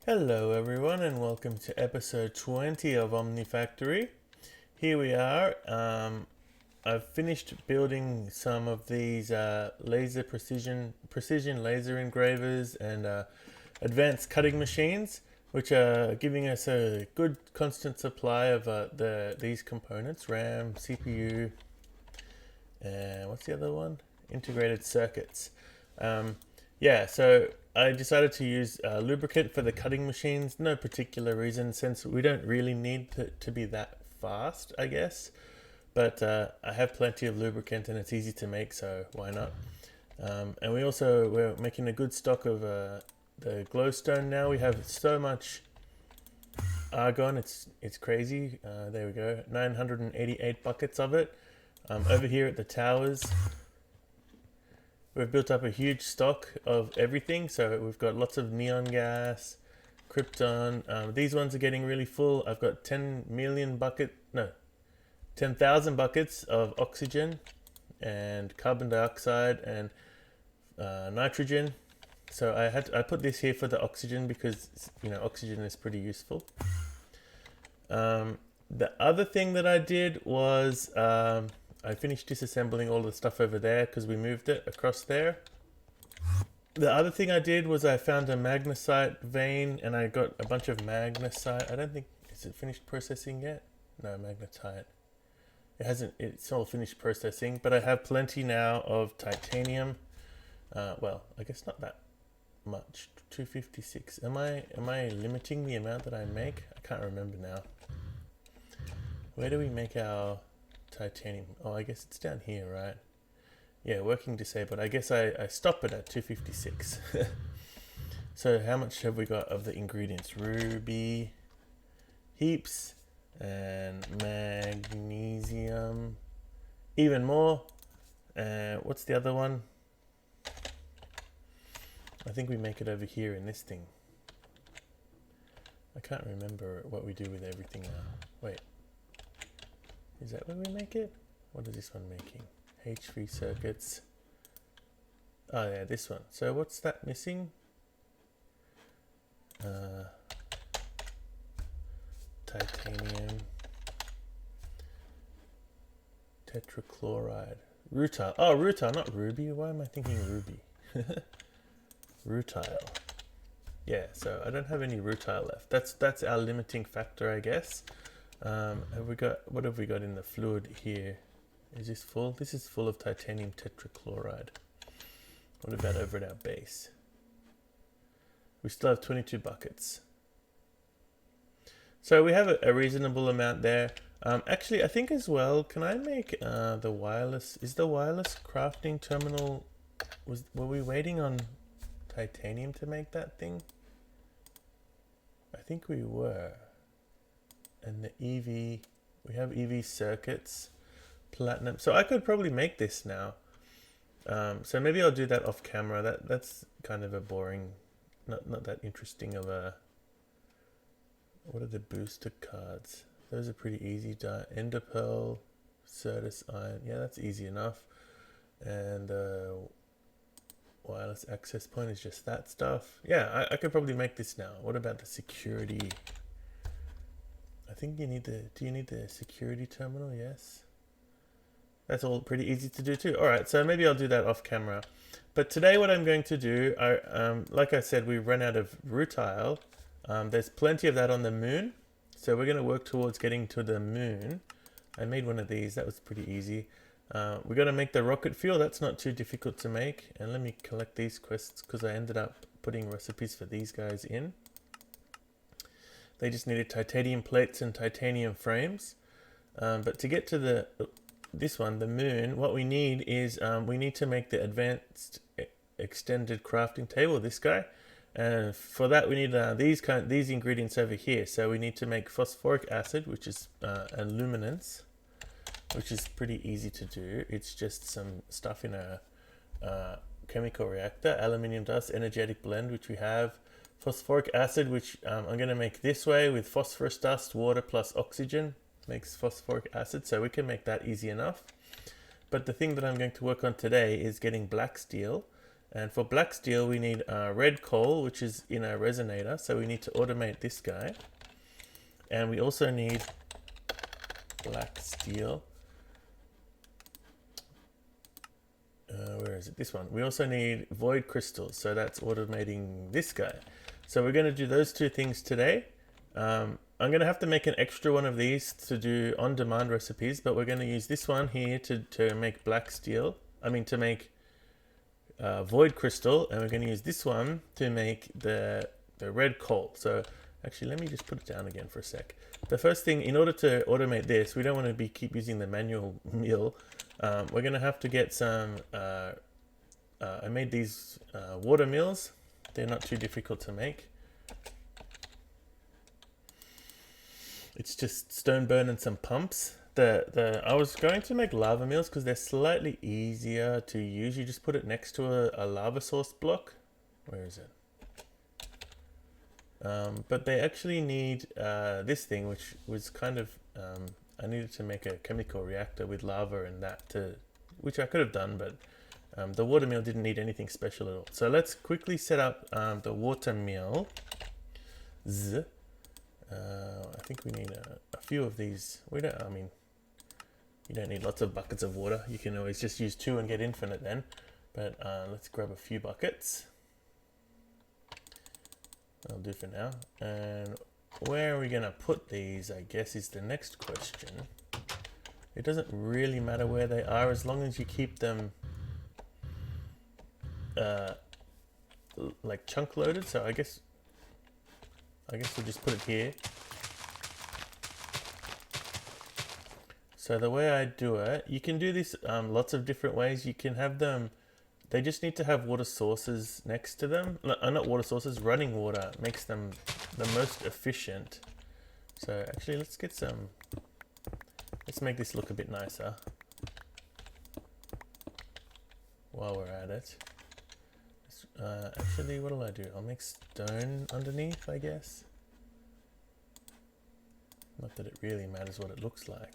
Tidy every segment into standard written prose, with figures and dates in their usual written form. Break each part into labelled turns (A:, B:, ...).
A: Hello everyone and welcome to episode 20 of Omnifactory. Here we are. I've finished building some of these laser precision laser engravers and advanced cutting machines, which are giving us a good constant supply of these components: RAM, CPU, and what's the other one? Integrated circuits. So I decided to use lubricant for the cutting machines. No particular reason, since we don't really need to be that fast, I guess. But I have plenty of lubricant and it's easy to make, so why not? And we're making a good stock of the glowstone now. We have so much argon, it's crazy. There we go, 988 buckets of it. Over here at the towers, we've built up a huge stock of everything. So we've got lots of neon gas, krypton. These ones are getting really full. I've got 10,000 buckets of oxygen and carbon dioxide and nitrogen. So I put this here for the oxygen because oxygen is pretty useful. The other thing that I did was I finished disassembling all the stuff over there because we moved it across there. The other thing I did was I found a magnesite vein and I got a bunch of magnesite. I don't think, is it finished processing yet? No, magnetite. It hasn't, it's all finished processing, but I have plenty now of titanium. Well, I guess not that much, 256. Am I limiting the amount that I make? I can't remember now. Where do we make our titanium? Oh, I guess it's down here, right? Yeah, working disabled. I guess I stop it at 256. So how much have we got of the ingredients? Ruby, heaps, and magnesium, even more. What's the other one? I think we make it over here in this thing. I can't remember what we do with everything now. Wait. Is that where we make it? What is this one making? H3 circuits. Oh yeah, this one. So what's that missing? Titanium. Tetrachloride. Rutile. Oh, rutile, not ruby. Why am I thinking ruby? Rutile. Yeah, so I don't have any rutile left. That's our limiting factor, I guess. What have we got in the fluid here? Is this full? This is full of titanium tetrachloride. What about over at our base? We still have 22 buckets. So we have a reasonable amount there. Actually, I think as well, can I make the wireless? Is the wireless crafting terminal, were we waiting on titanium to make that thing? I think we were. And the EV, we have EV circuits, platinum. So I could probably make this now. So maybe I'll do that off camera. That's kind of a boring, not that interesting of a. What are the booster cards? Those are pretty easy. Enderpearl, Certus iron. Yeah, that's easy enough. And wireless access point is just that stuff. Yeah, I could probably make this now. What about the security? I think you need do you need the security terminal? Yes. That's all pretty easy to do too. All right, so maybe I'll do that off camera. But today what I'm going to do, like I said, we ran out of rutile. There's plenty of that on the moon. So we're going to work towards getting to the moon. I made one of these. That was pretty easy. We're going to make the rocket fuel. That's not too difficult to make. And let me collect these quests because I ended up putting recipes for these guys in. They just needed titanium plates and titanium frames. But to get to this one, the moon, what we need is we need to make the advanced extended crafting table, this guy. And for that we need these ingredients over here. So we need to make phosphoric acid, which is and luminance, which is pretty easy to do. It's just some stuff in a chemical reactor. Aluminium dust, energetic blend, which we have. Phosphoric acid, which I'm going to make this way with phosphorus dust, water plus oxygen, makes phosphoric acid. So we can make that easy enough. But the thing that I'm going to work on today is getting black steel. And for black steel, we need red coal, which is in our resonator. So we need to automate this guy. And we also need black steel. Where is it? This one. We also need void crystals. So that's automating this guy. So we're going to do those two things today. I'm going to have to make an extra one of these to do on-demand recipes, but we're going to use this one here to make black steel. To make void crystal, and we're going to use this one to make the red coal. So actually, let me just put it down again for a sec. The first thing, in order to automate this, we don't want to keep using the manual mill. We're going to have to get some, I made these water mills. They're not too difficult to make. It's just stone burn and some pumps. I was going to make lava mills because they're slightly easier to use. You just put it next to a lava source block. Where is it? But they actually need this thing, which was kind of, I needed to make a chemical reactor with lava and that, which I could have done, but the water mill didn't need anything special at all. So let's quickly set up the water mill. I think we need a few of these. You don't need lots of buckets of water. You can always just use 2 and get infinite then. But let's grab a few buckets. That'll do for now. And where are we going to put these, I guess, is the next question. It doesn't really matter where they are as long as you keep them like chunk loaded. So I guess we'll just put it here. So the way I do it, you can do this lots of different ways. You can have them, they just need to have water sources next to them. Not water sources, running water makes them the most efficient. So actually let's make this look a bit nicer while we're at it. Actually, what'll I do? I'll make stone underneath, I guess. Not that it really matters what it looks like.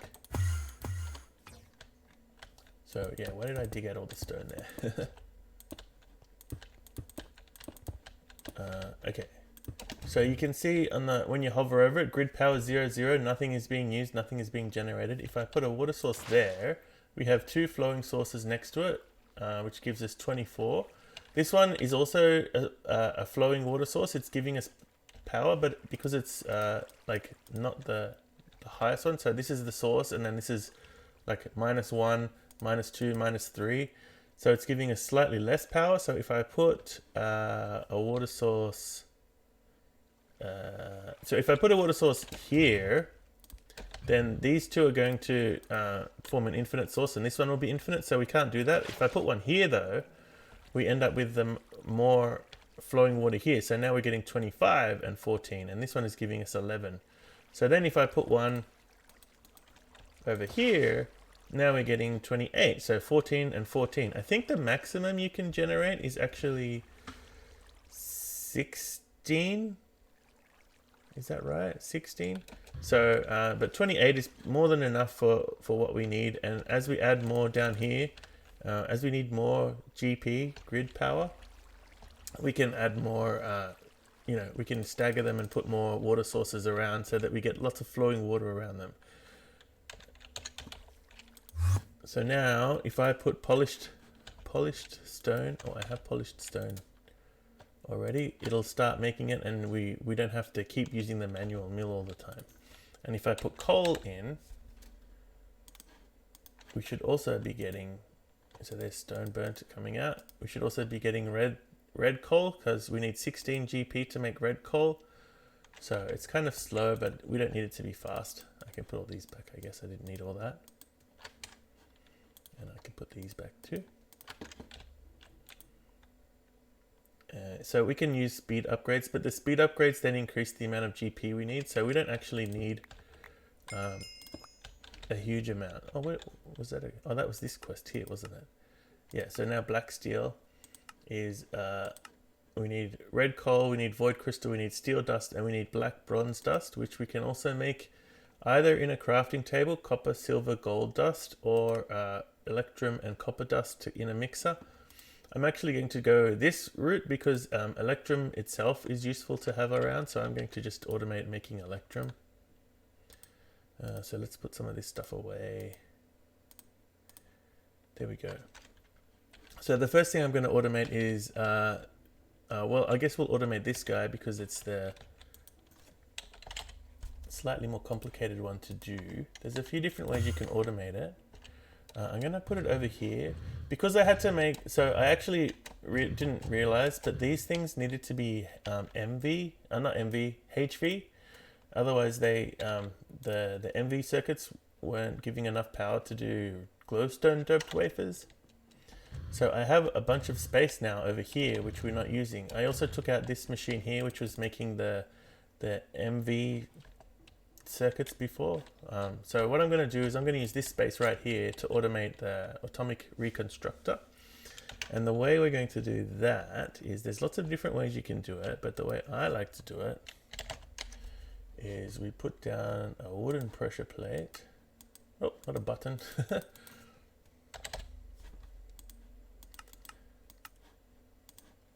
A: So yeah, why did I dig out all the stone there? Okay, so you can see on when you hover over it, grid power 0, 0, nothing is being used, nothing is being generated. If I put a water source there, we have 2 flowing sources next to it, which gives us 24. This one is also a flowing water source. It's giving us power, but because it's like not the highest one, so this is the source, and then this is like -1, -2, -3. So it's giving us slightly less power. So if I put a water source, here, then these two are going to form an infinite source, and this one will be infinite. So we can't do that. If I put one here, though, we end up with the more flowing water here. So now we're getting 25 and 14, and this one is giving us 11. So then if I put one over here, now we're getting 28, so 14 and 14. I think the maximum you can generate is actually 16. Is that right? 16? So, but 28 is more than enough for what we need. And as we add more down here, as we need more GP, grid power, we can add more, we can stagger them and put more water sources around so that we get lots of flowing water around them. So now, if I put polished stone, I have polished stone already, it'll start making it, and we don't have to keep using the manual mill all the time. And if I put coal in, we should also be getting, so there's stone burnt coming out. We should also be getting red coal, because we need 16 GP to make red coal. So it's kind of slow, but we don't need it to be fast. I can put all these back. I guess I didn't need all that. And I can put these back too. So we can use speed upgrades, but the speed upgrades then increase the amount of GP we need. So we don't actually need a huge amount. Oh, what was that? Oh, that was this quest here, wasn't it? Yeah, so now black steel is, we need red coal, we need void crystal, we need steel dust, and we need black bronze dust, which we can also make either in a crafting table, copper, silver, gold dust, or Electrum and copper dust in a mixer. I'm actually going to go this route because Electrum itself is useful to have around, so I'm going to just automate making Electrum. So let's put some of this stuff away. There we go. So the first thing I'm going to automate is, well, I guess we'll automate this guy because it's the slightly more complicated one to do. There's a few different ways you can automate it. I'm going to put it over here because I had to make, so I actually didn't realize that these things needed to be not MV, HV. Otherwise they, the MV circuits weren't giving enough power to do glowstone doped wafers. So I have a bunch of space now over here, which we're not using. I also took out this machine here, which was making the MV circuits before. So what I'm going to do is I'm going to use this space right here to automate the atomic reconstructor. And the way we're going to do that is there's lots of different ways you can do it, but the way I like to do it is we put down a wooden pressure plate. Oh, not a button.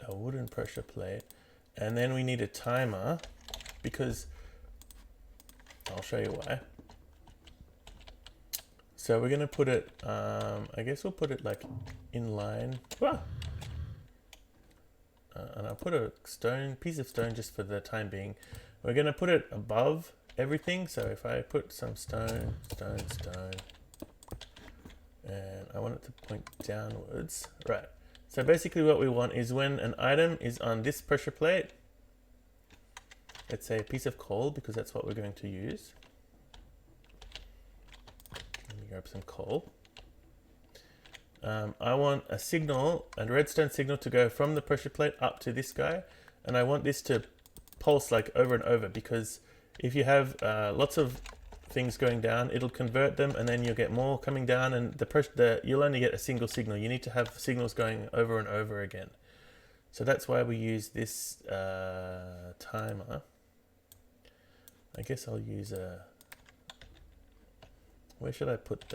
A: A wooden pressure plate, and then we need a timer because I'll show you why. So we're going to put it, I guess we'll put it like in line. And I'll put a piece of stone just for the time being. We're going to put it above everything. So if I put some stone, and I want it to point downwards, right? So basically what we want is when an item is on this pressure plate, let's say a piece of coal, because that's what we're going to use. Let me grab some coal. I want a signal, a redstone signal to go from the pressure plate up to this guy. And I want this to pulse like over and over, because if you have lots of things going down, it'll convert them, and then you'll get more coming down, and you'll only get a single signal. You need to have signals going over and over again. So that's why we use this timer. I guess I'll use a, where should I put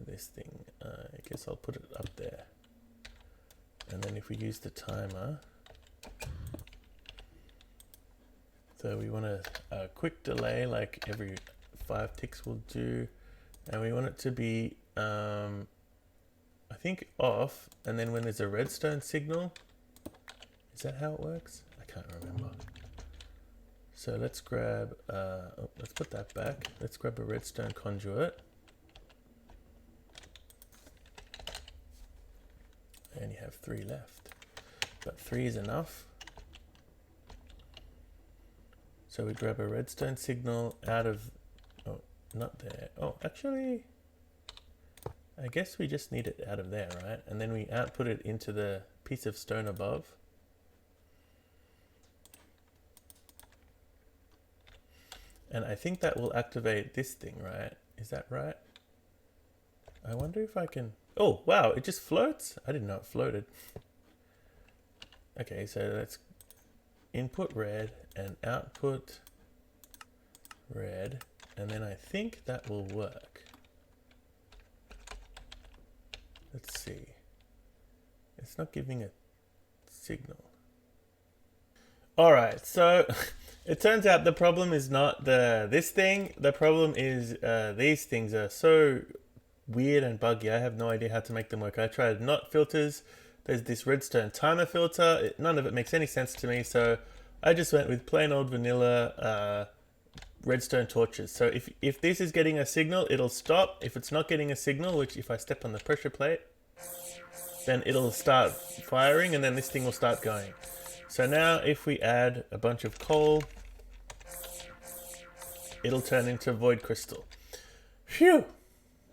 A: this thing? I guess I'll put it up there. And then if we use the timer, so we want a quick delay, like every 5 ticks will do, and we want it to be I think off, and then when there's a redstone signal, is that how it works? I can't remember. So let's grab let's put that back. Let's grab a redstone conduit, and you have 3 left, but 3 is enough. So we grab a redstone signal out of, oh, not there. Oh, actually, I guess we just need it out of there, right? And then we output it into the piece of stone above. And I think that will activate this thing, right? Is that right? I wonder if I can, oh, wow, it just floats? I didn't know it floated. Okay, so let's input red and output red, and then I think that will work. Let's see. It's not giving a signal. All right, so it turns out the problem is not this thing. The problem is these things are so weird and buggy. I have no idea how to make them work. I tried NOT filters. There's this redstone timer filter. None of it makes any sense to me, so I just went with plain old vanilla redstone torches. So if this is getting a signal, it'll stop. If it's not getting a signal, which if I step on the pressure plate, then it'll start firing, and then this thing will start going. So now if we add a bunch of coal, it'll turn into void crystal. Phew!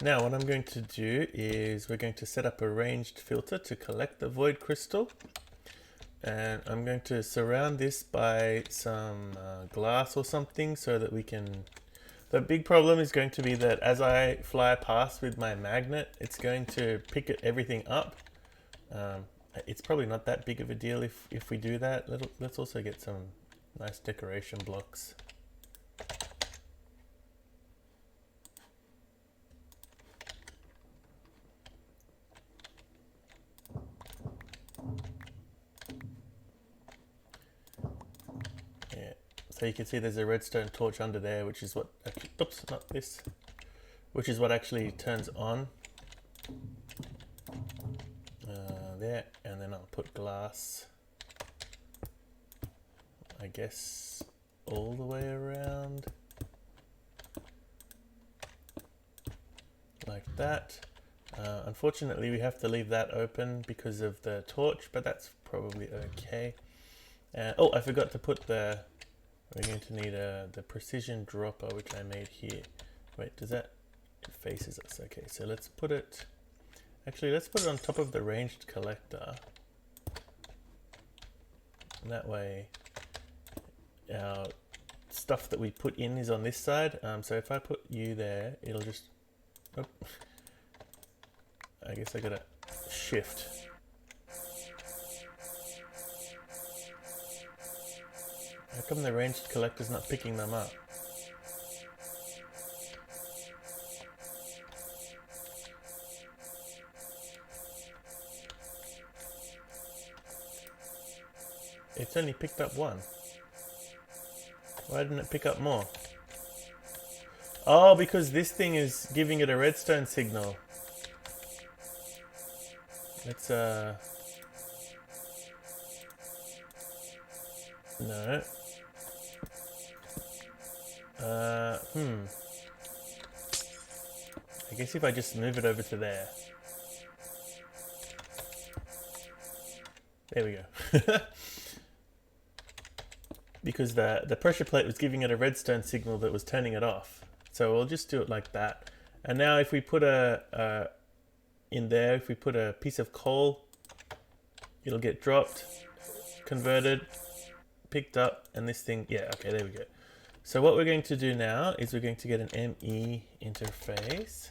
A: Now what I'm going to do is we're going to set up a ranged filter to collect the void crystal. And I'm going to surround this by some glass or something so that we can... The big problem is going to be that as I fly past with my magnet, it's going to pick everything up. It's probably not that big of a deal if we do that. Let's also get some nice decoration blocks. So you can see there's a redstone torch under there, which is what actually, oops, not this, which is what actually turns on. There, and then I'll put glass, I guess, all the way around, like that. Unfortunately, we have to leave that open because of the torch, but that's probably okay. Oh, I forgot to put the, we're going to need the precision dropper, which I made here. Wait, does that, it faces us, okay, so let's put it, actually let's put it on top of the ranged collector. And that way our stuff that we put in is on this side. So if I put you there, it'll just, oh, I guess I gotta shift. How come the ranged collector's not picking them up? It's only picked up one. Why didn't it pick up more? Oh, because this thing is giving it a redstone signal. Let's no. I guess if I just move it over to there. There we go. Because the pressure plate was giving it a redstone signal that was turning it off. So we'll just do it like that. And now if we put in there, if we put a piece of coal, it'll get dropped, converted, picked up, and this thing, yeah, okay, there we go. So what we're going to do now is we're going to get an ME interface.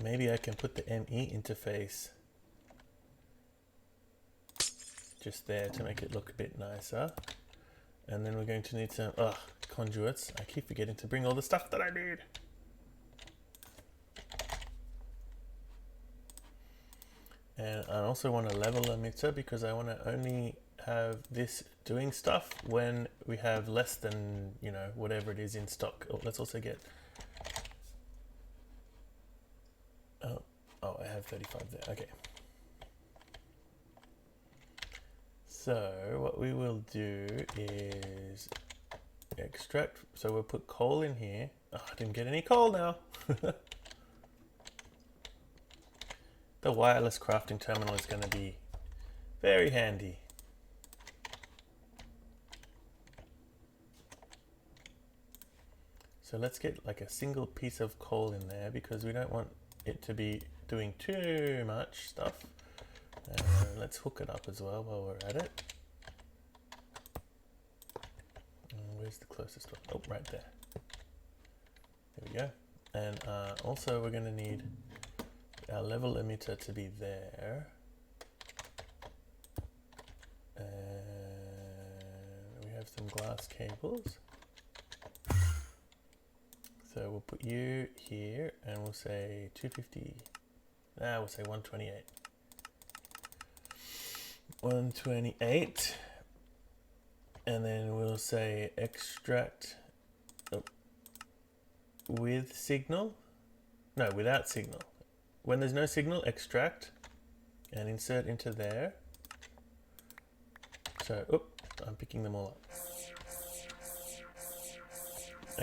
A: Maybe I can put the ME interface just there to make it look a bit nicer. And then we're going to need some conduits. I keep forgetting to bring all the stuff that I need. And I also want a level emitter because I want to only have this doing stuff when we have less than, you know, whatever it is in stock. Oh, let's also get, oh, I have 35 there, okay. So what we will do is extract, so we'll put coal in here. Oh, I didn't get any coal now. The wireless crafting terminal is going to be very handy. So let's get like a single piece of coal in there because we don't want it to be doing too much stuff. Let's hook it up as well while we're at it. Where's the closest one? Oh, right there. There we go. And also we're going to need our level emitter to be there. And we have some glass cables. So we'll put you here and we'll say 250. We'll say 128. 128. And then we'll say extract with signal. No, without signal. When there's no signal, extract and insert into there. So, I'm picking them all up.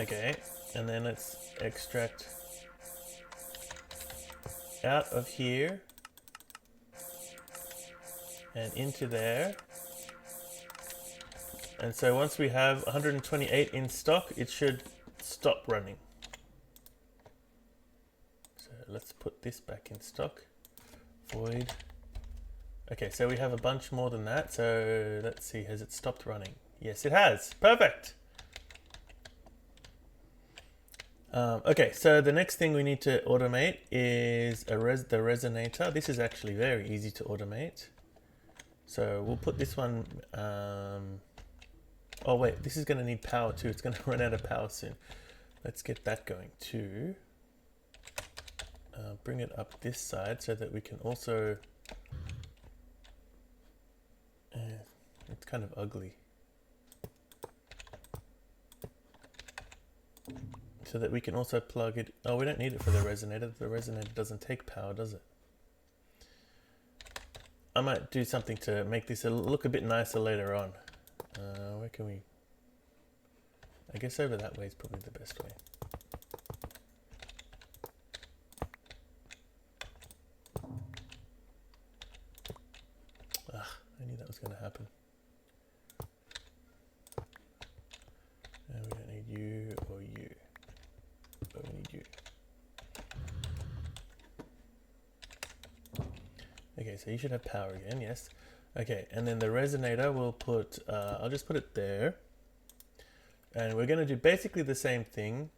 A: Okay, and then let's extract out of here and into there. And so once we have 128 in stock, it should stop running. So let's put this back in stock. Void. Okay, so we have a bunch more than that. So let's see, has it stopped running? Yes, it has. Perfect. Okay, so the next thing we need to automate is the resonator. This is actually very easy to automate. So we'll put this one, oh wait, this is going to need power too. It's going to run out of power soon. Let's get that going too. Bring it up this side so that we can also It's kind of ugly. So that we can also plug it. Oh, we don't need it for the resonator. The resonator doesn't take power, does it? I might do something to make this look a bit nicer later on. Where can we? I guess over that way is probably the best way. I knew that was going to happen. And we don't need you or you. But we need you. Okay, so you should have power again, yes. Okay, and then the resonator we'll put, I'll just put it there. And we're going to do basically the same thing.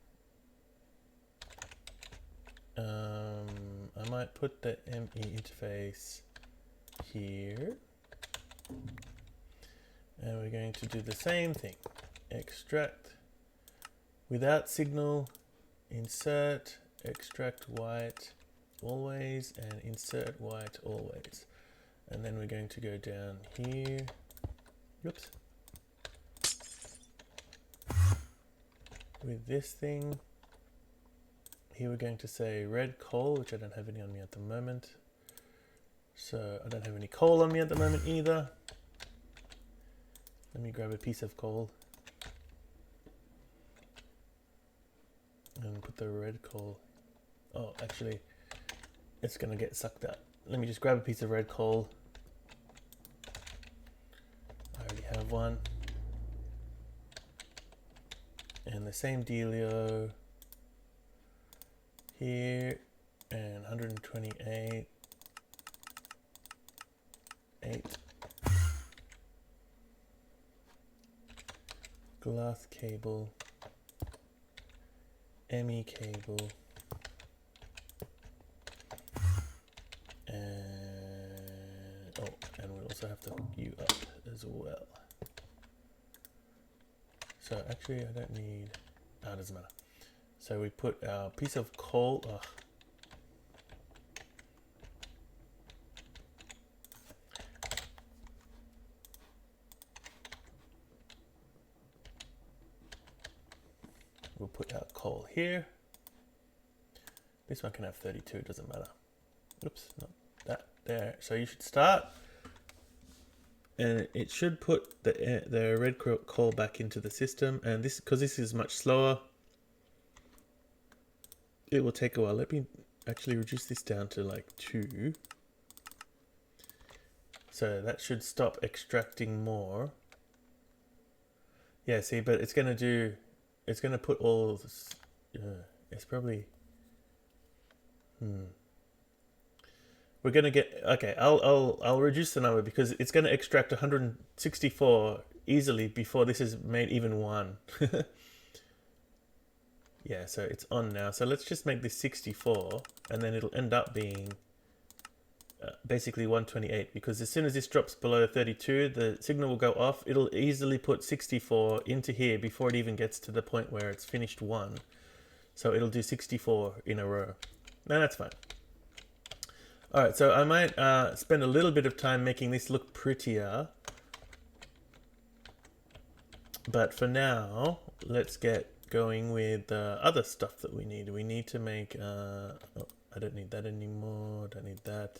A: I might put the ME interface here. And we're going to do the same thing. Extract without signal, insert, extract white always, and insert white always. And then we're going to go down here. Oops. With this thing, here we're going to say red coal, which I don't have any on me at the moment. So I don't have any coal on me at the moment either. Let me grab a piece of coal and put the red coal. Oh, actually, it's gonna get sucked up. Let me just grab a piece of red coal. I already have one. And the same dealio here, and 128, 8. Glass cable, ME cable, and we'll also have to hook you up as well. So actually I don't need, it doesn't matter. So we put our piece of coal, we'll put our coal here. This one can have 32, it doesn't matter. Oops, not that, there. So you should start, and it should put the red coal back into the system. And this, because this is much slower, it will take a while. Let me actually reduce this down to like 2. So that should stop extracting more. Yeah, see, but it's going to do, it's going to put all this, it's probably, we're going to get, okay, I'll reduce the number because it's going to extract 164 easily before this is made even 1. Yeah, so it's on now. So let's just make this 64, and then it'll end up being basically 128, because as soon as this drops below 32, the signal will go off. It'll easily put 64 into here before it even gets to the point where it's finished 1. So it'll do 64 in a row. No, that's fine. All right, so I might spend a little bit of time making this look prettier. But for now, let's get going with the other stuff that we need. We need to make, oh, I don't need that anymore. Don't need that.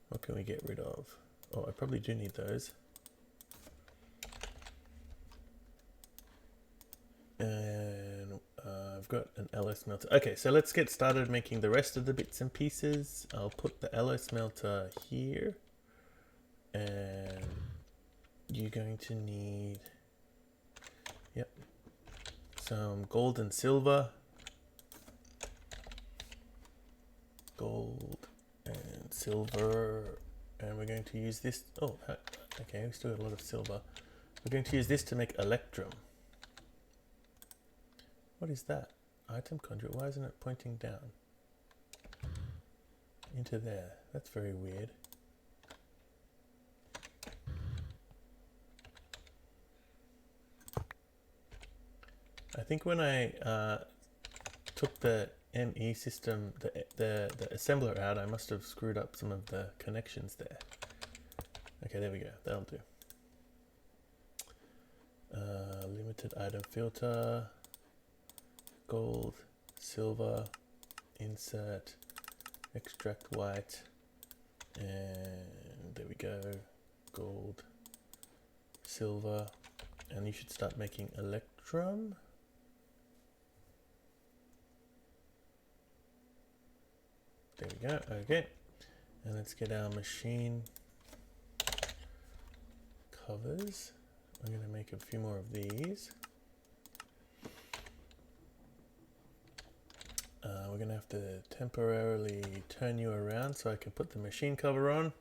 A: What can we get rid of? Oh, I probably do need those. And I've got an alloy smelter. Okay, so let's get started making the rest of the bits and pieces. I'll put the alloy smelter here. And you're going to need, yep, some gold and silver. Gold and silver. And we're going to use this. Oh, okay, we still got a lot of silver. We're going to use this to make Electrum. What is that? Item conduit. Why isn't it pointing down? Into there. That's very weird. I think when I took the ME system, the assembler out, I must have screwed up some of the connections there. Okay, there we go. That'll do. limited item filter, gold, silver, insert, extract white, and there we go, gold, silver, and you should start making Electrum. There we go. Okay, and let's get our machine covers. I'm going to make a few more of these. We're going to have to temporarily turn you around so I can put the machine cover on.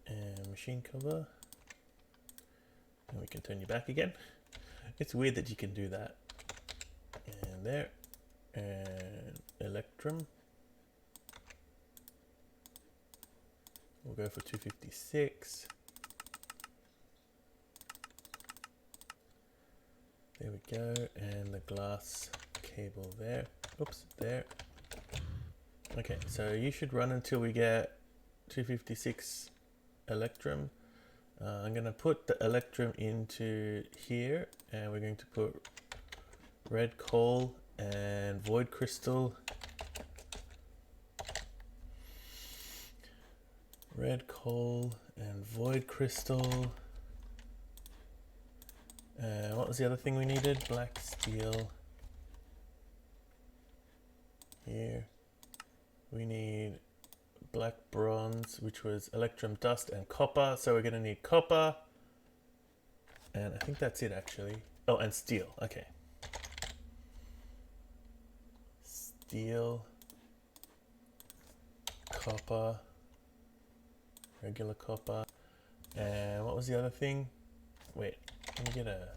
A: And machine cover. And we can turn you back again. It's weird that you can do that. And there. And Electrum. We'll go for 256. There we go, and the glass cable there. Oops, there. Okay, so you should run until we get 256 Electrum. I'm going to put the Electrum into here, and we're going to put red coal and void crystal. Red coal and void crystal. What was the other thing we needed? Black steel. Here. We need black bronze, which was Electrum dust and copper. So we're going to need copper. And I think that's it actually. Oh, and steel. Okay. Steel. Copper. Regular copper. And what was the other thing? Wait, let me get a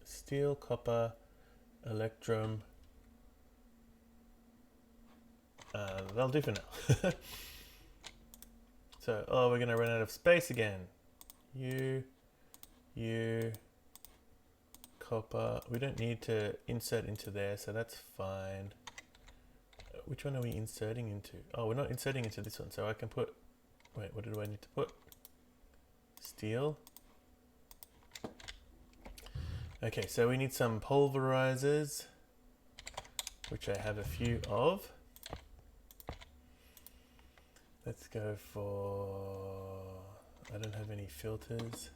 A: steel, copper, Electrum. That'll do for now. So, oh, we're gonna run out of space again. You, copper. We don't need to insert into there, so that's fine. Which one are we inserting into? Oh, we're not inserting into this one, so I can put, wait, what do I need to put? Steel. Okay, so we need some pulverizers, which I have a few of. Let's go for, I don't have any filters.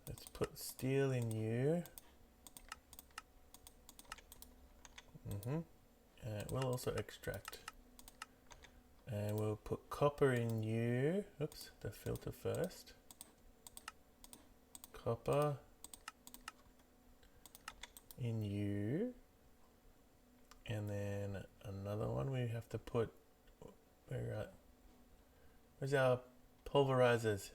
A: Let's put steel in you. We'll also extract. And we'll put copper in you. Oops, the filter first. Copper in you. And then another one we have to put, where's our pulverizers?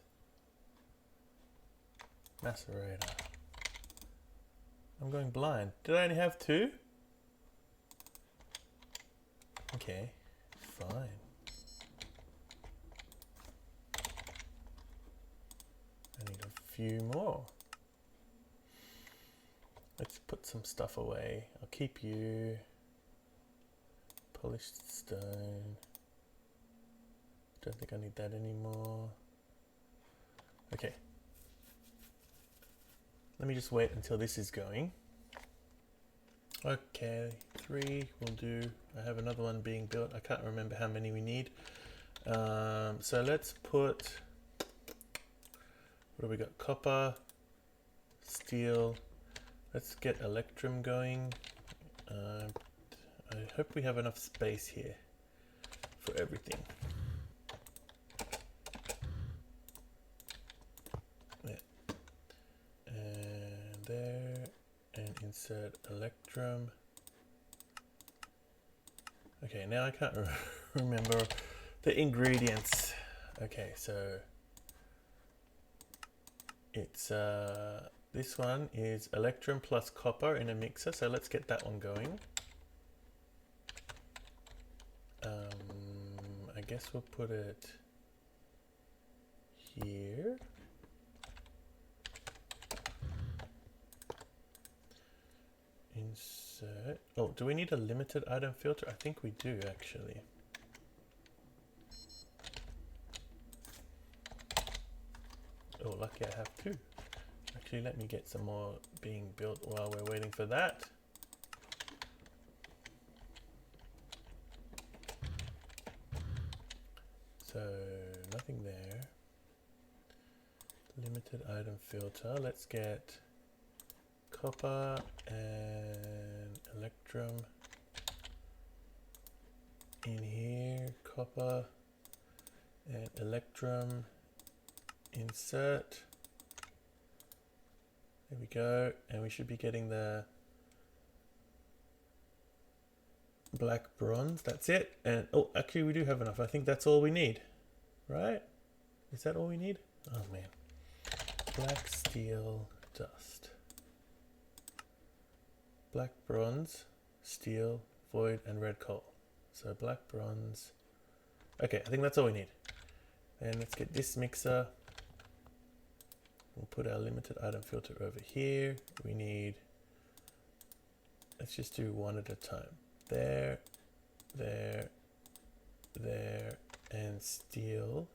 A: Macerator. I'm going blind. Did I only have two? Okay, fine. I need a few more. Let's put some stuff away. I'll keep you. Polished stone. Don't think I need that anymore. Okay. Let me just wait until this is going. Okay, 3 will do. I have another one being built. I can't remember how many we need. So let's put, what do we got? Copper, steel. Let's get Electrum going. I hope we have enough space here for everything. Yeah. And there. And insert Electrum. Okay, now I can't remember the ingredients. Okay, so it's this one is Electrum plus copper in a mixer, so let's get that one going. I guess we'll put it here. Insert. Oh, do we need a limited item filter? I think we do actually. Oh, lucky I have two. Actually, let me get some more being built while we're waiting for that. So, nothing there. Limited item filter. Let's get copper and Electrum in here. Copper and Electrum. Insert. There we go. And we should be getting the black bronze. That's it. And oh, actually we do have enough. I think that's all we need. Right? Is that all we need? Oh man. Black steel dust. Black bronze, steel, void, and red coal. So black bronze. Okay, I think that's all we need. And let's get this mixer. We'll put our limited item filter over here. We need, let's just do one at a time. There, there, there, and steel.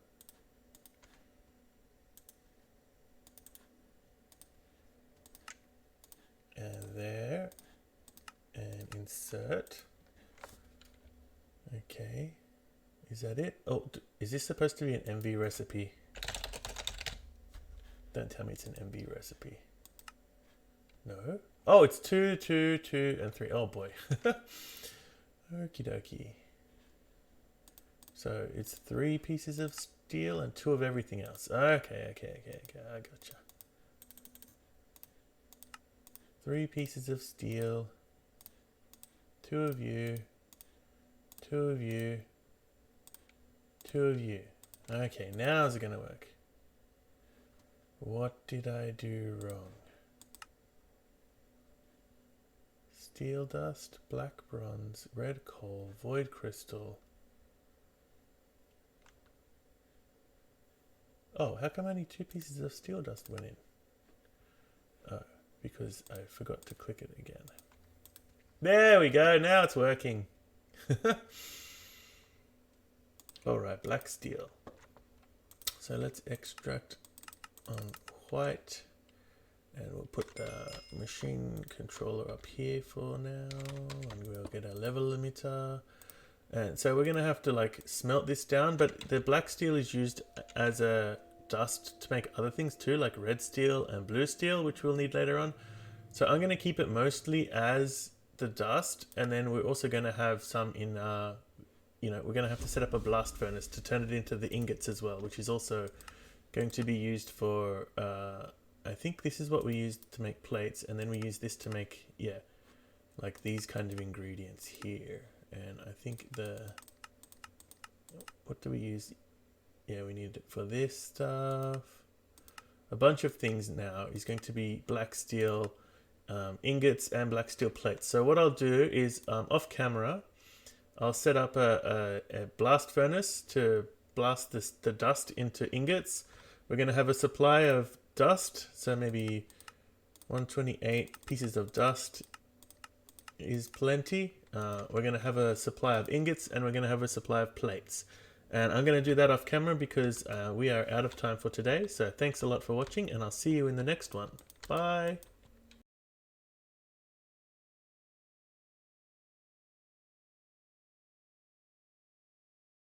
A: And there, and insert. Okay, is that it? Oh, is this supposed to be an MV recipe? Don't tell me it's an MV recipe. No. Oh, it's 2, 2, 2, and 3. Oh boy. Okie dokie. So it's 3 pieces of steel and 2 of everything else. Okay. I gotcha. 3 pieces of steel. 2 of you. 2 of you. 2 of you. Okay, now is it gonna work? What did I do wrong? Steel dust, black bronze, red coal, void crystal. Oh, how come only 2 pieces of steel dust went in? Oh, because I forgot to click it again. There we go, now it's working. Alright, black steel. So let's extract on white, and we'll put the machine controller up here for now, and we'll get a level limiter. And so we're going to have to like smelt this down, but the black steel is used as a dust to make other things too, like red steel and blue steel, which we'll need later on. So I'm going to keep it mostly as the dust, and then we're also going to have some in we're going to have to set up a blast furnace to turn it into the ingots as well, which is also going to be used for I think this is what we used to make plates, and then we use this to make like these kind of ingredients here. And I think what do we use? Yeah, we need it for this stuff. A bunch of things now is going to be black steel ingots and black steel plates. So what I'll do is off camera, I'll set up a blast furnace to blast the dust into ingots. We're going to have a supply of dust, so maybe 128 pieces of dust is plenty. We're going to have a supply of ingots, and we're going to have a supply of plates. And I'm going to do that off camera because we are out of time for today. So thanks a lot for watching, and I'll see you in the next one. Bye!